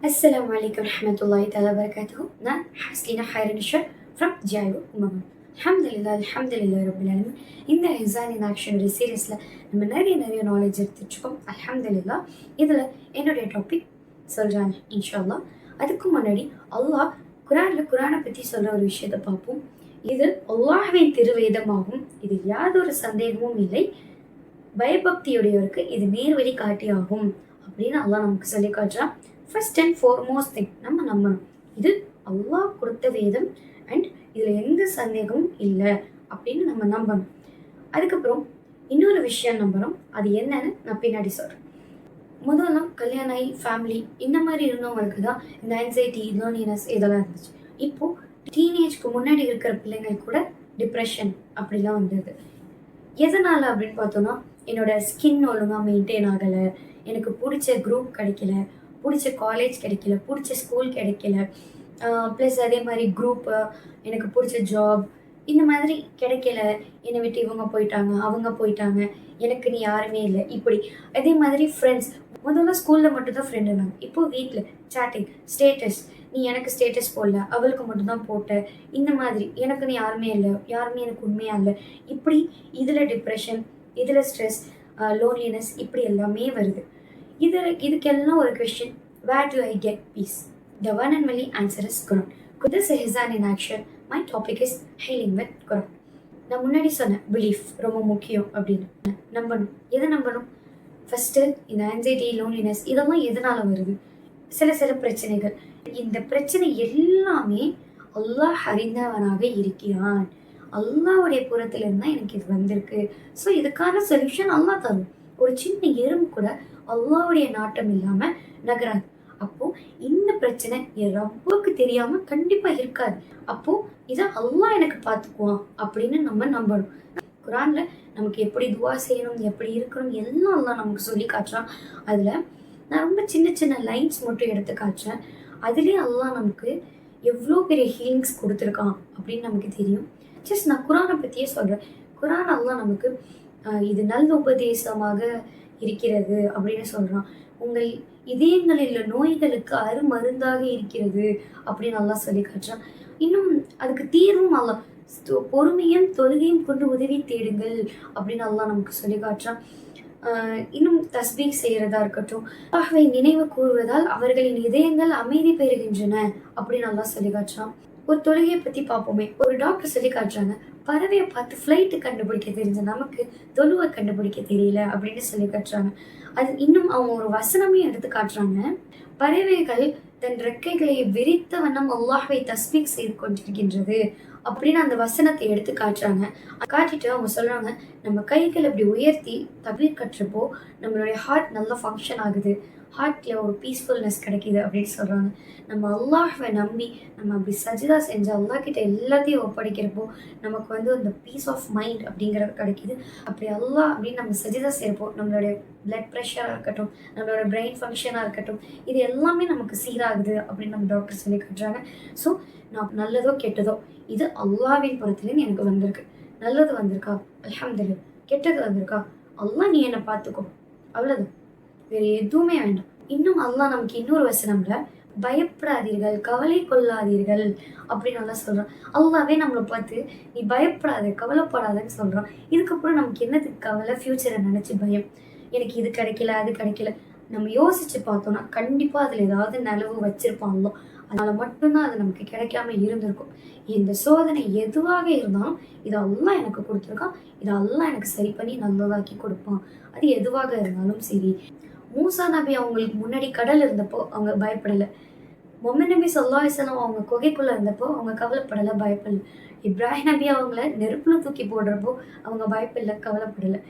Assalamu alaikum warahmatullahi ta'ala barakatuhu. நான் ஹஸ்லினா ஹைரனிஷர் from ஜாய்வு உமம். அல்ஹம்துலில்லாஹ் ரப்பில் ஆலமீன். இந்த ஹிசான் இன் ஆக்ஷன் சீரீஸில் நம்ம நிறைய நாலேஜ் எடுத்துச்சுக்கோம். அல்ஹம்துலில்லாஹ். இதில் என்னுடைய டாபிக் சொல்கிறாங்க இன்ஷா அல்லாஹ். அதுக்கு முன்னாடி அல்லாஹ் குரானை பற்றி சொல்கிற ஒரு விஷயத்தை பார்ப்போம். இது அல்லாஹ்வின் திருவேதமாகும். இது யாதொரு சந்தேகமும் இல்லை. பயபக்தியுடையவருக்கு இது நேர்வழி காட்டியாகும் அப்படின்னு அல்லாஹ் நமக்கு சொல்லி காட்டுறான். ஃபர்ஸ்ட் அண்ட் ஃபார்மோஸ்ட் திங் நம்ம நம்பணும், இது அல்லாஹ் கொடுத்த வேதம் அண்ட் இதில் எந்த சந்தேகமும் இல்லை அப்படின்னு நம்ம நம்பணும். அதுக்கப்புறம் இன்னொரு விஷயம் நம்பணும், அது என்னன்னு நான் பின்னாடி சொல்கிறேன். முதல்ல கல்யாணம் ஆகி ஃபேமிலி இந்த மாதிரி இருந்தவங்களுக்கு தான் இந்த ஆன்சைட்டி, லோன்லினஸ் இதெல்லாம் இருந்துச்சு. இப்போது டீனேஜ்க்கு முன்னாடி இருக்கிற பிள்ளைங்களுக்கு கூட டிப்ரெஷன் அப்படிலாம் வந்தது. எதனால் அப்படின்னு பார்த்தோன்னா, என்னோட ஸ்கின் ஒழுங்காக மெயின்டைன் ஆகலை, எனக்கு பிடிச்ச குரூப் கிடைக்கல, பிடிச்ச காலேஜ் கிடைக்கல, பிடிச்ச ஸ்கூல் கிடைக்கல, ப்ளஸ் அதே மாதிரி குரூப்பு, எனக்கு பிடிச்ச ஜாப் இந்த மாதிரி கிடைக்கல, என்னை விட்டு இவங்க போயிட்டாங்க, அவங்க போயிட்டாங்க, எனக்கு நீ யாருமே இல்லை. இப்படி அதே மாதிரி ஃப்ரெண்ட்ஸ், முதல்ல ஸ்கூலில் மட்டும்தான் ஃப்ரெண்டு இருந்தாங்க, இப்போது வீட்டில் சேட்டிங், ஸ்டேட்டஸ், நீ எனக்கு ஸ்டேட்டஸ் போடல, அவளுக்கு மட்டும்தான் போட்ட, இந்த மாதிரி எனக்கு நீ யாருமே இல்லை, யாருமே எனக்கு உண்மையாக இல்லை. இப்படி இதில் டிப்ரெஷன், இதில் ஸ்ட்ரெஸ், லோன்லினஸ் இப்படி எல்லாமே வருது. இதுக்கெல்லாம் ஒரு question, where do I get peace? The one and only answer is Quran. This is Hizan in action. My topic is healing with Quran. நான் முன்னாடி சொன்னேன், பிலீஃப் ரொம்ப முக்கியம் அப்படின்னு. நம்பணும். எதை நம்பணும்? ஃபஸ்ட்டு இந்த ஆன்சைட்டி, லோன்லினஸ் இதெல்லாம் எதனால் வருது? சில பிரச்சனைகள். இந்த பிரச்சனை எல்லாமே அல்லாஹ் அறிந்தவனாக இருக்கிறான், அல்லாஹ்வுடைய புறத்திலிருந்து தான் எனக்கு இது வந்திருக்கு. ஸோ இதுக்கான சொல்யூஷன் அல்லாஹ் தரும். ஒரு சின்ன எறும்பு கூட அல்லாஹ்வுடைய நாட்டம் இல்லாமல் நகராது. அப்போது இந்த பிரச்சனை என் ரப்புக்கு தெரியாமல் கண்டிப்பாக இருக்காது. அப்போது இதை அல்லாஹ் எனக்கு பார்த்துக்குவான் அப்படின்னு நம்ம நம்பணும். குரானில் நமக்கு எப்படி துவா செய்யணும், எப்படி இருக்கணும் எல்லாம் அல்லாஹ் நமக்கு சொல்லி காட்டுறான். அதில் நான் ரொம்ப சின்ன லைன்ஸ் மட்டும் எடுத்து காட்டுறேன். அதுலேயே அல்லாஹ் நமக்கு எவ்வளோ பெரிய ஹீலிங்ஸ் கொடுத்துருக்கான் அப்படின்னு நமக்கு தெரியும். ஜஸ்ட் நான் குரானை பற்றியே சொல்கிறேன். குரான் அல்லாஹ் நமக்கு இது நல்ல உபதேசமாக இருக்கிறது அப்படின்னு சொல்கிறான். உங்கள் இதயங்களில் உள்ள நோய்களுக்கு அருமருந்தாக இருக்கிறது அப்படின்னு அல்லாஹ் சொல்லி காட்டுறான். இன்னும் அதுக்கு தீர்வும் அல்லாஹ், பொறுமையும் தொழுகையும் கொண்டு உதவி தேடுங்கள் அப்படின்னு அல்லாஹ் நமக்கு சொல்லி காட்டுறான். இன்னும் தஸ்பீக் செய்கிறதா இருக்கட்டும், அல்லாஹ்வை நினைவு கூறுவதால் அவர்களின் இதயங்கள் அமைதி பெறுகின்றன அப்படின்னு அல்லாஹ் சொல்லி காட்டுறான். ஒரு தொழுகையை பற்றி பார்ப்போமே. ஒரு டாக்டர் சொல்லி காட்டுறாங்க, பறவையை பார்த்து ஃப்ளைட்டு கண்டுபிடிக்க தெரிஞ்ச நமக்கு தொழுவை கண்டுபிடிக்க தெரியல அப்படின்னு சொல்லி காட்டுறாங்க. அது இன்னும் அவங்க ஒரு வசனமே எடுத்து காட்டுறாங்க, பறவைகள் தன் ரெக்கைகளை விரித்த வண்ணம் அல்லாஹ்வை தஸ்பீக் செய்து கொண்டிருக்கின்றது அப்படின்னு அந்த வசனத்தை எடுத்து காட்டுறாங்க. காட்டிட்டு அவங்க சொல்றாங்க, நம்ம கைகளை இப்படி உயர்த்தி தக்பீர் கட்டுறப்போ நம்மளுடைய ஹார்ட் நல்லா ஃபங்க்ஷன் ஆகுது, ஹார்ட்டில் ஒரு பீஸ்ஃபுல்னஸ் கிடைக்கிது அப்படின்னு சொல்கிறாங்க. நம்ம அல்லாஹ்வை நம்பி நம்ம அப்படி சஜிதா செஞ்சு அல்லாஹ்கிட்ட எல்லாத்தையும் ஒப்படைக்கிறப்போ நமக்கு அந்த பீஸ் ஆஃப் மைண்ட் அப்படிங்கிறது கிடைக்கிது. அப்படி அல்லாஹ் அப்படின்னு நம்ம சஜிதா செய்கிறப்போ நம்மளுடைய பிளட் ப்ரெஷராக இருக்கட்டும், நம்மளோட பிரெயின் ஃபங்க்ஷனாக இருக்கட்டும், இது எல்லாமே நமக்கு சீராகுது அப்படின்னு நம்ம டாக்டர் சொல்லி காட்டுறாங்க. ஸோ நான் நல்லதோ கெட்டதோ இது அல்லாஹ்வின் புறத்துலேருந்து எனக்கு வந்திருக்கு. நல்லது வந்திருக்கா அல்ஹம்துலில்லாஹ், கெட்டது வந்திருக்கா அல்லாஹ் நீ என்னை பார்த்துக்கோ, அவ்வளோதான், வேறு எதுவுமே வேண்டாம். இன்னும் அல்லாஹ் நமக்கு இன்னொரு வசனம்ல பயப்படாதீர்கள், கவலை கொள்ளாதீர்கள் அப்படின்னு நல்லா சொல்கிறான். அல்லாவே நம்மளை பார்த்து நீ பயப்படாத, கவலைப்படாதன்னு சொல்கிறான். இதுக்கப்புறம் நமக்கு என்னதுக்கு கவலை? ஃப்யூச்சரை நினச்சி பயம், எனக்கு இது கிடைக்கல அது கிடைக்கல. நம்ம யோசித்து பார்த்தோன்னா கண்டிப்பாக அதில் ஏதாவது நிலவு வச்சுருப்பாங்களோ, அதனால் மட்டும்தான் அது நமக்கு கிடைக்காம இருந்திருக்கும். இந்த சோதனை எதுவாக இருந்தாலும் இதை அல்லாஹ் எனக்கு கொடுத்துருக்கான், இதை அல்லாஹ் எனக்கு சரி பண்ணி நல்லதாக்கி கொடுப்பான். அது எதுவாக இருந்தாலும் சரி. மூசா நபி அவங்களுக்கு முன்னாடி கடல் இருந்தப்போ அவங்க பயப்படலை. முஹம்மது நபி ஸல்லல்லாஹு அலைஹி வஸல்லம் அவங்க குகைக்குள்ளே இருந்தப்போ அவங்க கவலைப்படலை, பயப்படலை. இப்ராஹிம் நபி அவங்கள நெருப்புல தூக்கி போடுறப்போ அவங்க பயப்படலை, கவலைப்படலை.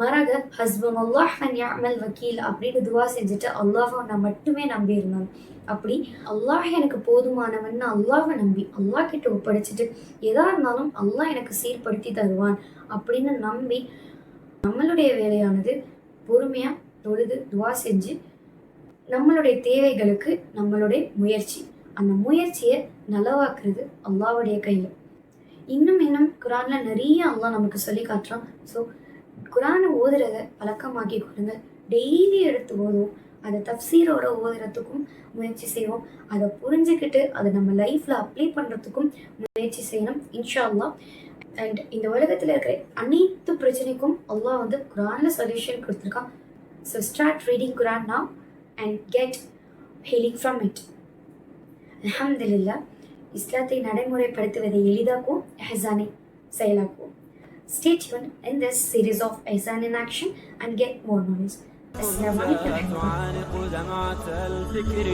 மாறாக ஹஸ்புனல்லாஹ் வ நிஅமல் வக்கீல் அப்படின்னு துவா செஞ்சுட்டு அல்லாஹ்வை நான் மட்டுமே நம்பி இருந்தாங்க. அப்படி அல்லாஹ் எனக்கு போதுமானவன் அல்லாஹ்வை நம்பி அல்லாஹ் கிட்ட ஒப்படைச்சிட்டு எதா இருந்தாலும் அல்லாஹ் எனக்கு சீர்படுத்தி தருவான் அப்படின்னு நம்பி நம்மளுடைய வேலையானது பொறுமையாக தொழுது துவா செஞ்சு நம்மளுடைய தேவைகளுக்கு நம்மளுடைய முயற்சி, அந்த முயற்சியை நலவாக்குறது அல்லாஹ்வுடைய கையில். இன்னும் குரானில் நிறைய அல்லாஹ் நமக்கு சொல்லி காட்டுறான். ஸோ குரானை ஓதுறதை பழக்கமாக்கி கொடுங்க, டெய்லி எடுத்து ஓதுவோம். அதை தஃப்சீரோட ஓதுறதுக்கும் முயற்சி செய்வோம். அதை புரிஞ்சுக்கிட்டு அதை நம்ம லைஃப்பில் அப்ளை பண்ணுறதுக்கும் முயற்சி செய்யணும் இன்ஷா அல்லாஹ். அண்ட் இந்த உலகத்தில் இருக்கிற அனைத்து பிரச்சனைக்கும் அல்லாஹ் வந்து குரானில் சொல்யூஷன் கொடுத்துருக்கான். So start reading Quran now and get healing from it. அல்ஹம்துலில்லாஹ். இஸ்லாத்தை நடைமுறைப்படுத்துவதை எளிதாக்குவோம், இஹ்சானை செயலாக்குவோம். Stay tuned in this series of Ihsan in Action and get more knowledge. السلام عليكم. تعانق دمعة الفكر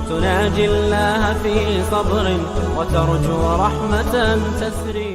تناجي الله في صبر وترجو رحمة تسري